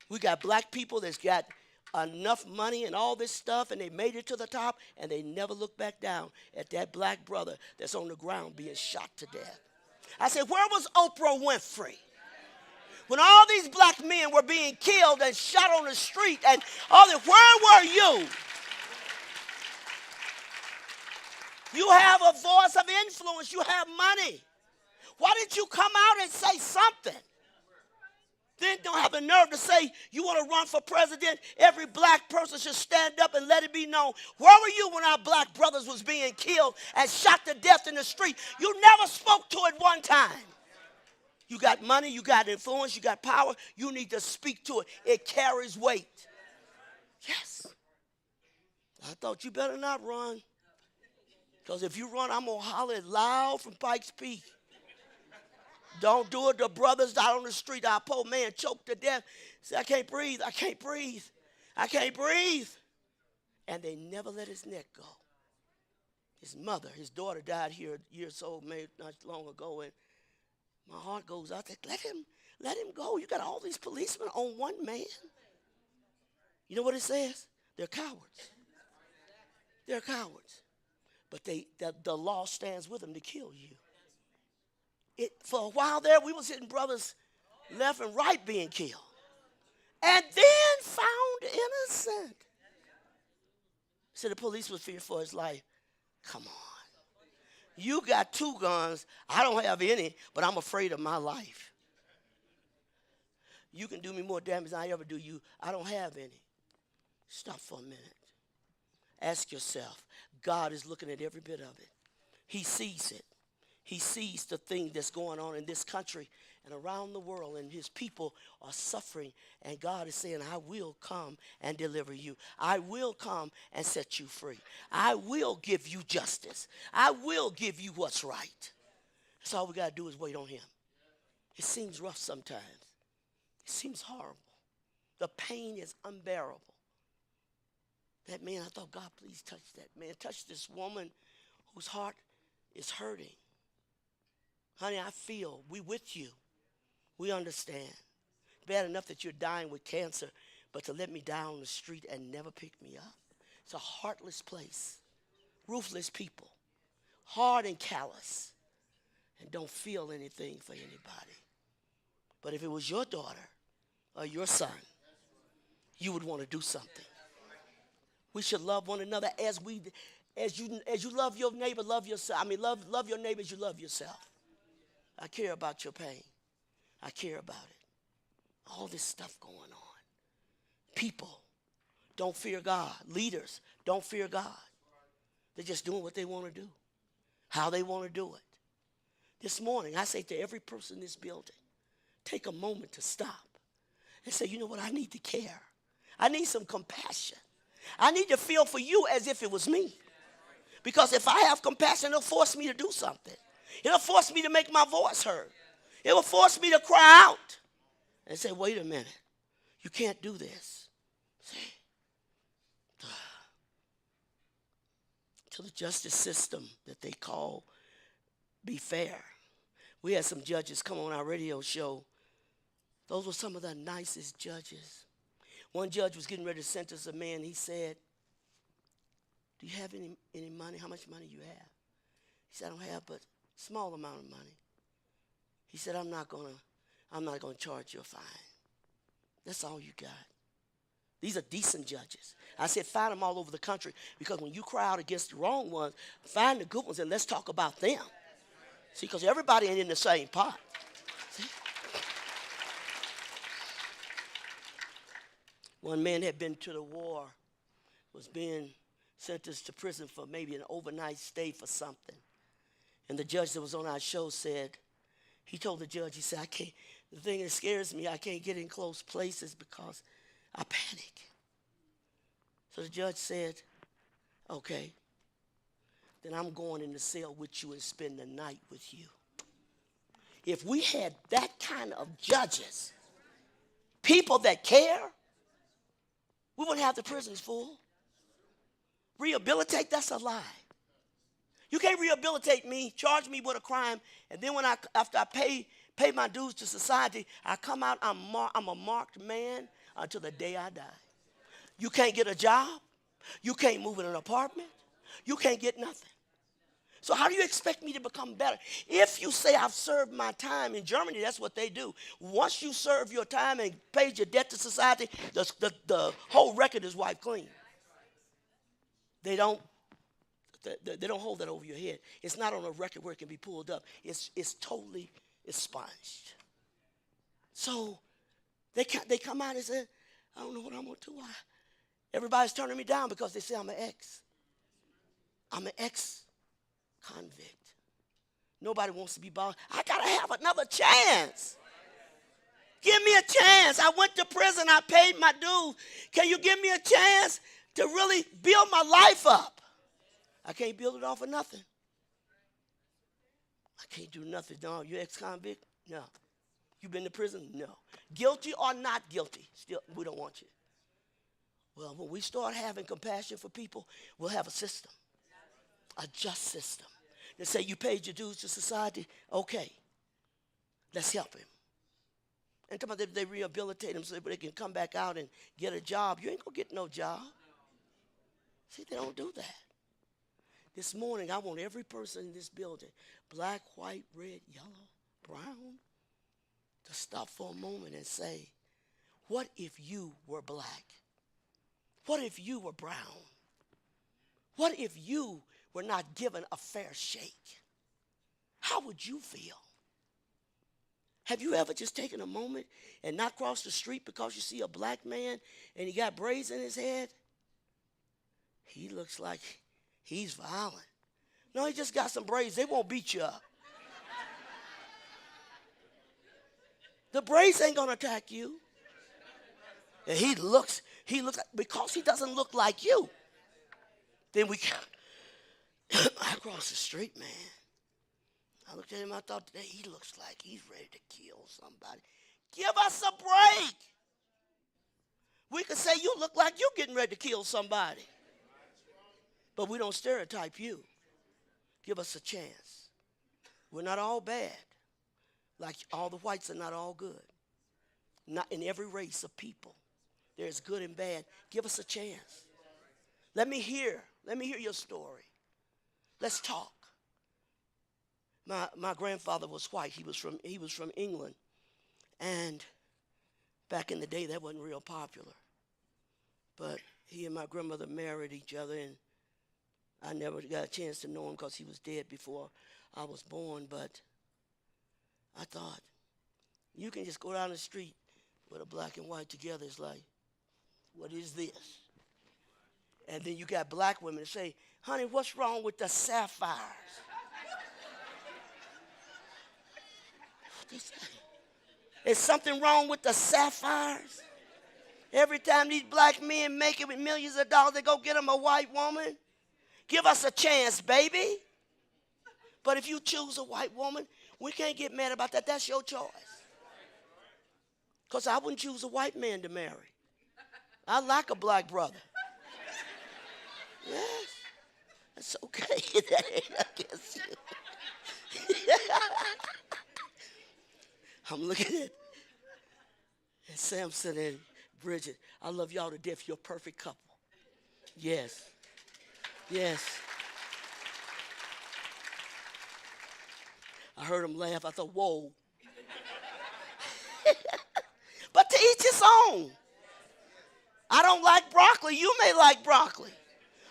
We got black people that's got enough money and all this stuff, and they made it to the top, and they never look back down at that black brother that's on the ground being shot to death. I said, where was Oprah Winfrey? When all these black men were being killed and shot on the street, and all that, where were you? You have a voice of influence. You have money. Why didn't you come out and say something? Then don't have the nerve to say you want to run for president. Every black person should stand up and let it be known. Where were you when our black brothers was being killed and shot to death in the street? You never spoke to it one time. You got money, you got influence, you got power. You need to speak to it. It carries weight. Yes. I thought you better not run. Because if you run, I'm going to holler it loud from Pikes Peak. Don't do it to brothers out on the street. Our poor man choked to death. Say, I can't breathe. I can't breathe. I can't breathe. And they never let his neck go. His mother, his daughter died here years old, maybe not long ago. And my heart goes out. Let him go. You got all these policemen on one man. You know what it says? They're cowards. They're cowards. But the law stands with them to kill you. For a while there, we was hitting brothers left and right being killed. And then found innocent. So the police was feared for his life. Come on. You got 2 guns. I don't have any, but I'm afraid of my life. You can do me more damage than I ever do you. I don't have any. Stop for a minute. Ask yourself. God is looking at every bit of it. He sees it. He sees the thing that's going on in this country and around the world, and his people are suffering, and God is saying, I will come and deliver you. I will come and set you free. I will give you justice. I will give you what's right. That's all we got to do is wait on him. It seems rough sometimes. It seems horrible. The pain is unbearable. That man, I thought, God, please touch that man. Touch this woman whose heart is hurting. Honey, I feel we with you. We understand. Bad enough that you're dying with cancer, but to let me die on the street and never pick me up. It's a heartless place. Ruthless people. Hard and callous. And don't feel anything for anybody. But if it was your daughter or your son, you would want to do something. We should love one another as you love your neighbor, love yourself. I mean, love your neighbor as you love yourself. I care about your pain. I care about it. All this stuff going on. People don't fear God. Leaders don't fear God. They're just doing what they want to do, how they want to do it. This morning, I say to every person in this building, take a moment to stop and say, you know what, I need to care. I need some compassion. I need to feel for you as if it was me. Because if I have compassion, it'll force me to do something. It'll force me to make my voice heard. It will force me to cry out and say, wait a minute, you can't do this. See? To the justice system that they call be fair. We had some judges come on our radio show. Those were some of the nicest judges. One judge was getting ready to sentence a man. He said, do you have any money? How much money you have? He said, I don't have but a small amount of money. He said, I'm not gonna charge you a fine. That's all you got. These are decent judges. I said, find them all over the country, because when you cry out against the wrong ones, find the good ones and let's talk about them. See, because everybody ain't in the same pot. See? One man had been to the war, was being sentenced to prison for maybe an overnight stay for something. And the judge that was on our show said, he told the judge, he said, the thing that scares me, I can't get in close places because I panic. So the judge said, okay, then I'm going in the cell with you and spend the night with you. If we had that kind of judges, people that care, we wouldn't have the prisons full. Rehabilitate, that's a lie. You can't rehabilitate me, charge me with a crime, and then after I pay my dues to society, I come out, I'm a marked man until the day I die. You can't get a job. You can't move in an apartment. You can't get nothing. So how do you expect me to become better? If you say I've served my time in Germany, that's what they do. Once you serve your time and paid your debt to society, the whole record is wiped clean. They don't hold that over your head. It's not on a record where it can be pulled up. It's totally expunged. So they come out and say, I don't know what I'm going to do. Everybody's turning me down because they say I'm an ex. I'm an ex-convict. Nobody wants to be bothered. I got to have another chance. Give me a chance. I went to prison. I paid my dues. Can you give me a chance to really build my life up? I can't build it off of nothing. I can't do nothing. No, you ex-convict? No. You been to prison? No. Guilty or not guilty? Still, we don't want you. Well, when we start having compassion for people, we'll have a system, a just system. They say you paid your dues to society. Okay, let's help him. And they rehabilitate him so they can come back out and get a job. You ain't gonna get no job. See, they don't do that. This morning, I want every person in this building, black, white, red, yellow, brown, to stop for a moment and say, what if you were black? What if you were brown? What if you were not given a fair shake? How would you feel? Have you ever just taken a moment and not crossed the street because you see a black man and he got braids in his head? He looks like he's violent. No, he just got some braids. They won't beat you up. The braids ain't going to attack you. And he looks like, because he doesn't look like you. Then I crossed the street, man. I looked at him, I thought today he looks like he's ready to kill somebody. Give us a break. We could say you look like you're getting ready to kill somebody. But we don't stereotype you. Give us a chance. We're not all bad. Like all the whites are not all good. Not in every race of people. There's good and bad. Give us a chance. Let me hear your story. Let's talk. My grandfather was white. He was from England. And back in the day, that wasn't real popular. But he and my grandmother married each other, and I never got a chance to know him because he was dead before I was born. But I thought, you can just go down the street with a black and white together. It's like, what is this? And then you got black women that say, honey, what's wrong with the sapphires? Is something wrong with the sapphires? Every time these black men make it with millions of dollars, they go get them a white woman. Give us a chance, baby. But if you choose a white woman, we can't get mad about that. That's your choice. Because I wouldn't choose a white man to marry. I like a black brother. Yes. That's okay. That ain't against you. I'm looking at Samson and Bridget. I love y'all to death. You're a perfect couple. Yes. Yes. I heard him laugh. I thought, whoa. But to each his own. I don't like broccoli. You may like broccoli.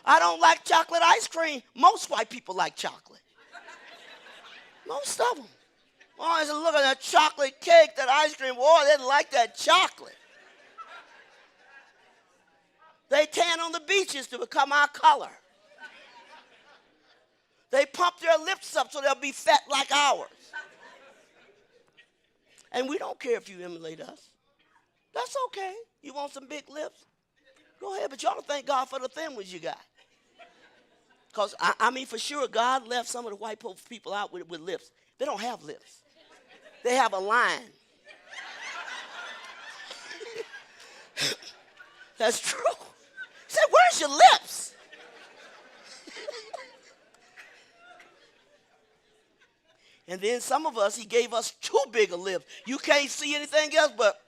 I don't like chocolate ice cream. Most white people like chocolate. Most of them. Oh, I look at that chocolate cake, that ice cream. Oh, they didn't like that chocolate. They tan on the beaches to become our color. They pump their lips up so they'll be fat like ours. And we don't care if you emulate us. That's okay. You want some big lips? Go ahead, but you ought to thank God for the thin ones you got. Because, I mean, for sure, God left some of the white people out with lips. They don't have lips. They have a line. That's true. He said, where's your lips? And then some of us, he gave us too big a lips. You can't see anything else but.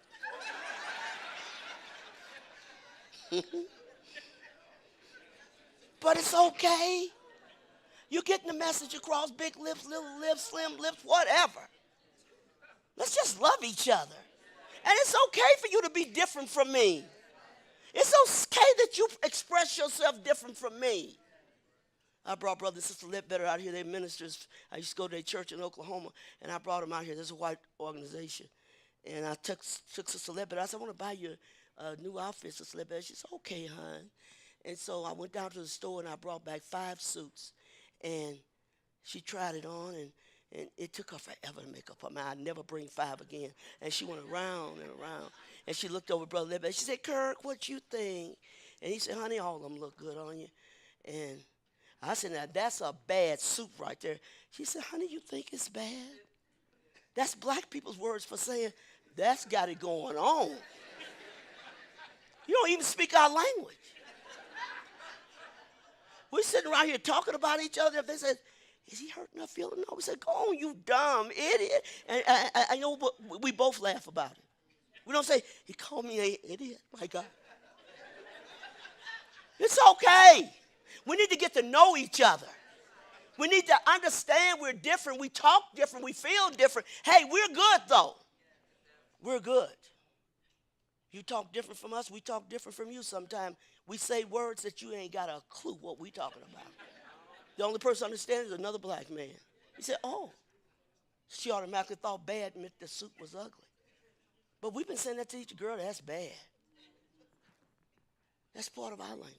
But it's okay. You're getting the message across. Big lips, little lips, slim lips, whatever. Let's just love each other. And it's okay for you to be different from me. It's okay that you express yourself different from me. I brought Brother and Sister Ledbetter out here. They're ministers. I used to go to their church in Oklahoma, and I brought them out here. There's a white organization. And I took Sister Ledbetter. I said, I want to buy you a new outfit, Sister Ledbetter. She said, okay, hon. And so I went down to the store, and I brought back 5 suits. And she tried it on, and it took her forever to make up her mind. I'd never bring 5 again. And she went around and around. And she looked over at Brother Ledbetter. She said, Kirk, what you think? And he said, honey, all of them look good on you. And I said, now, that's a bad suit right there. She said, honey, you think it's bad? That's black people's words for saying, that's got it going on. You don't even speak our language. We're sitting around here talking about each other. If they said, is he hurting her feeling? No. We said, go on, you dumb idiot. And I know we both laugh about it. We don't say, he called me an idiot. My God. It's okay. We need to get to know each other. We need to understand we're different. We talk different. We feel different. Hey, we're good, though. We're good. You talk different from us. We talk different from you sometimes. We say words that you ain't got a clue what we talking about. The only person understands is another black man. He said, oh, she automatically thought bad meant the soup was ugly. But we've been saying that to each girl, that's bad. That's part of our language.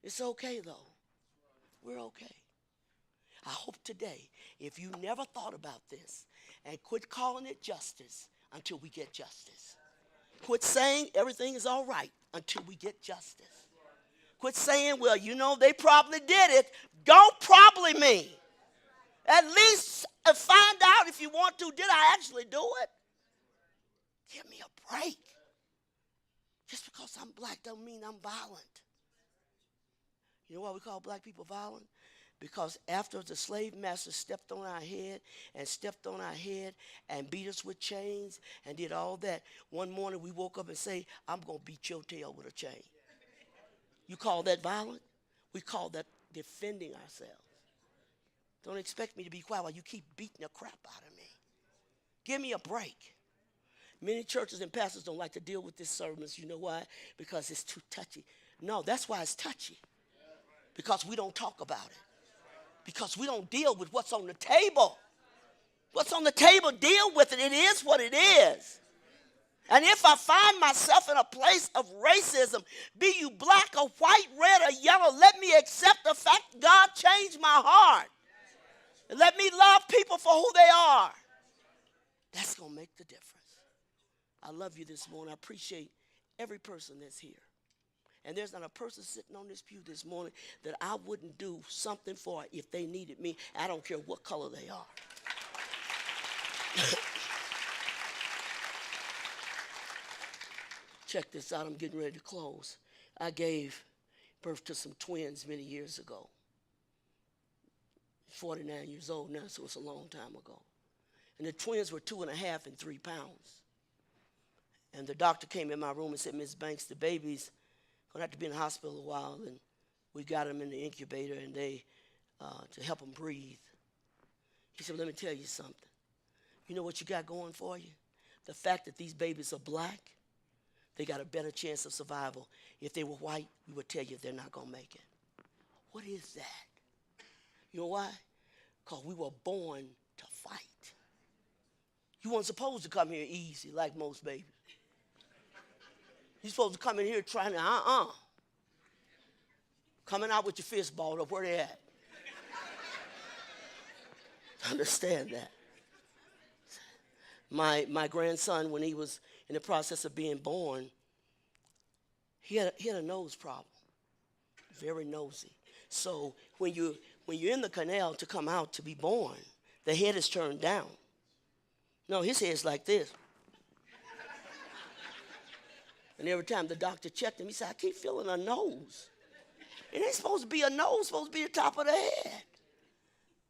It's okay, though. We're okay. I hope today, if you never thought about this, and quit calling it justice until we get justice. Quit saying everything is all right until we get justice. Quit saying, well, you know, they probably did it. Don't probably me. At least find out if you want to, did I actually do it? Give me a break. Just because I'm black don't mean I'm violent. You know why we call black people violent? Because after the slave master stepped on our head and beat us with chains and did all that, one morning we woke up and say, I'm going to beat your tail with a chain. You call that violent? We call that defending ourselves. Don't expect me to be quiet while you keep beating the crap out of me. Give me a break. Many churches and pastors don't like to deal with this sermons. You know why? Because it's too touchy. No, that's why it's touchy. Because we don't talk about it. Because we don't deal with what's on the table. What's on the table, deal with it. It is what it is. And if I find myself in a place of racism, be you black or white, red or yellow, let me accept the fact God changed my heart. And let me love people for who they are. That's going to make the difference. I love you this morning. I appreciate every person that's here. And there's not a person sitting on this pew this morning that I wouldn't do something for if they needed me. I don't care what color they are. Check this out. I'm getting ready to close. I gave birth to some twins many years ago. 49 years old now, so it's a long time ago. And the twins were 2.5 and 3 pounds. And the doctor came in my room and said, Ms. Banks, the baby's going to have to be in the hospital a while. And we got him in the incubator and they to help him breathe. He said, let me tell you something. You know what you got going for you? The fact that these babies are black, they got a better chance of survival. If they were white, we would tell you they're not going to make it. What is that? You know why? Because we were born to fight. You weren't supposed to come here easy like most babies. You're supposed to come in here trying to, coming out with your fist balled up, where they at? Understand that. My grandson, when he was in the process of being born, he had a nose problem. Very nosy. So when you're in the canal to come out to be born, the head is turned down. No, his head's like this. And every time the doctor checked him, he said, I keep feeling a nose. It ain't supposed to be a nose, it's supposed to be the top of the head.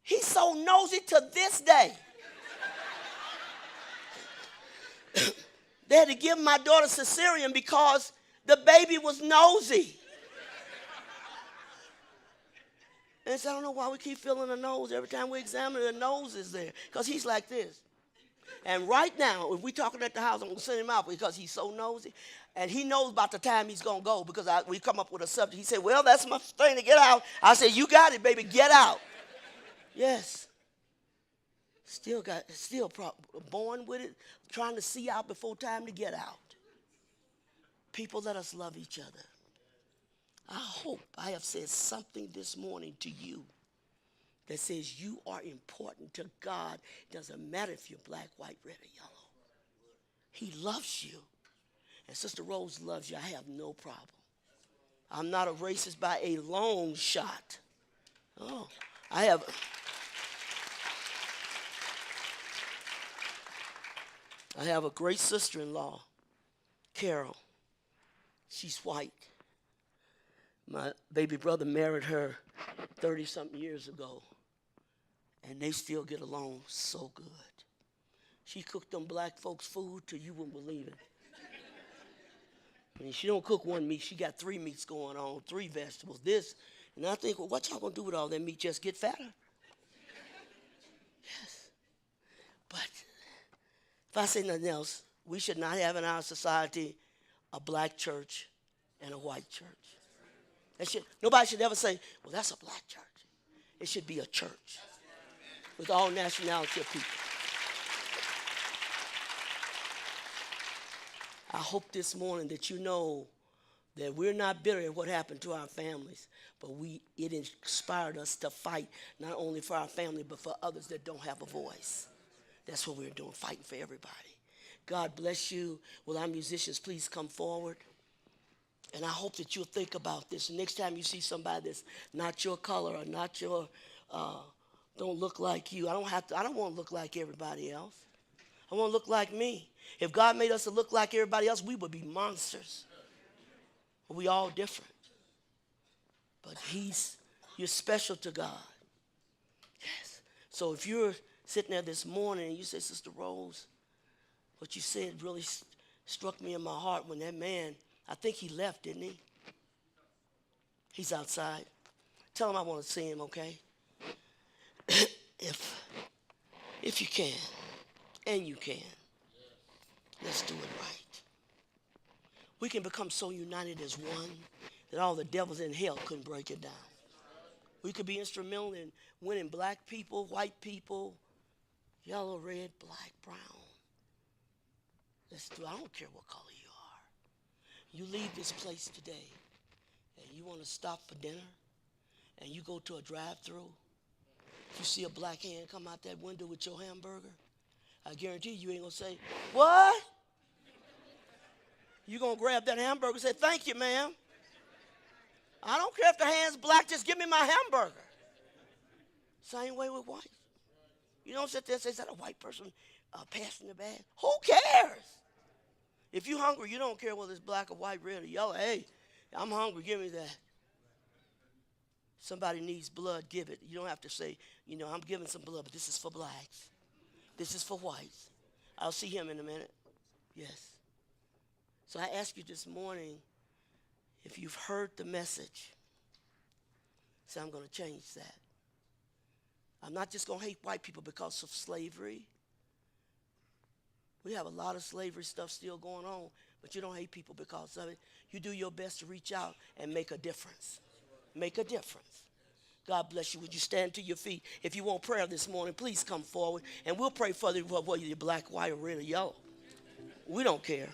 He's so nosy to this day. They had to give my daughter cesarean because the baby was nosy. And so I don't know why we keep feeling a nose. Every time we examine the nose is there. Because he's like this. And right now, if we're talking at the house, I'm going to send him out because he's so nosy. And he knows about the time he's going to go because we come up with a subject. He said, well, that's my thing to get out. I said, you got it, baby. Get out. Yes. Still born with it, trying to see out before time to get out. People, let us love each other. I hope I have said something this morning to you that says you are important to God. Doesn't matter if you're black, white, red, or yellow. He loves you. And Sister Rose loves you. I have no problem. I'm not a racist by a long shot. Oh, I have a great sister-in-law, Carol. She's white. My baby brother married her 30-something years ago, and they still get along so good. She cooked them black folks food till you wouldn't believe it. I mean, she don't cook one meat. She got 3 meats going on, 3 vegetables. This, And I think, well, what y'all gonna do with all that meat? Just get fatter? Yes. But if I say nothing else, we should not have in our society a black church and a white church. Nobody should ever say, well, that's a black church. It should be a church with all nationality of people. I hope this morning that you know that we're not bitter at what happened to our families, but it inspired us to fight not only for our family, but for others that don't have a voice. That's what we're doing, fighting for everybody. God bless you. Will our musicians please come forward? And I hope that you'll think about this. Next time you see somebody that's not your color or not your, don't look like you. I don't want to look like everybody else. I want to look like me. If God made us to look like everybody else, we would be monsters. We all different. But you're special to God. Yes. So if you're sitting there this morning and you say, Sister Rose, what you said really struck me in my heart when that man, I think he left, didn't he? He's outside. Tell him I want to see him, okay? If you can, and you can, let's do it right. We can become so united as one that all the devils in hell couldn't break it down. We could be instrumental in winning black people, white people, yellow, red, black, brown. Let's do it. I don't care what color you are. You leave this place today and you want to stop for dinner and you go to a drive-thru. If you see a black hand come out that window with your hamburger, I guarantee you ain't going to say, what? You're going to grab that hamburger and say, thank you, ma'am. I don't care if the hand's black, just give me my hamburger. Same way with white. You don't sit there and say, is that a white person passing the bag? Who cares? If you're hungry, you don't care whether it's black or white, red or yellow. Hey, I'm hungry, give me that. Somebody needs blood, give it. You don't have to say, I'm giving some blood, but this is for blacks. This is for whites. I'll see him in a minute. Yes. So I ask you this morning, if you've heard the message, say, I'm going to change that. I'm not just going to hate white people because of slavery. We have a lot of slavery stuff still going on, but you don't hate people because of it. You do your best to reach out and make a difference. Make a difference. God bless you. Would you stand to your feet? If you want prayer this morning, please come forward, and we'll pray for you, whether you're black, white, or red, or yellow. We don't care.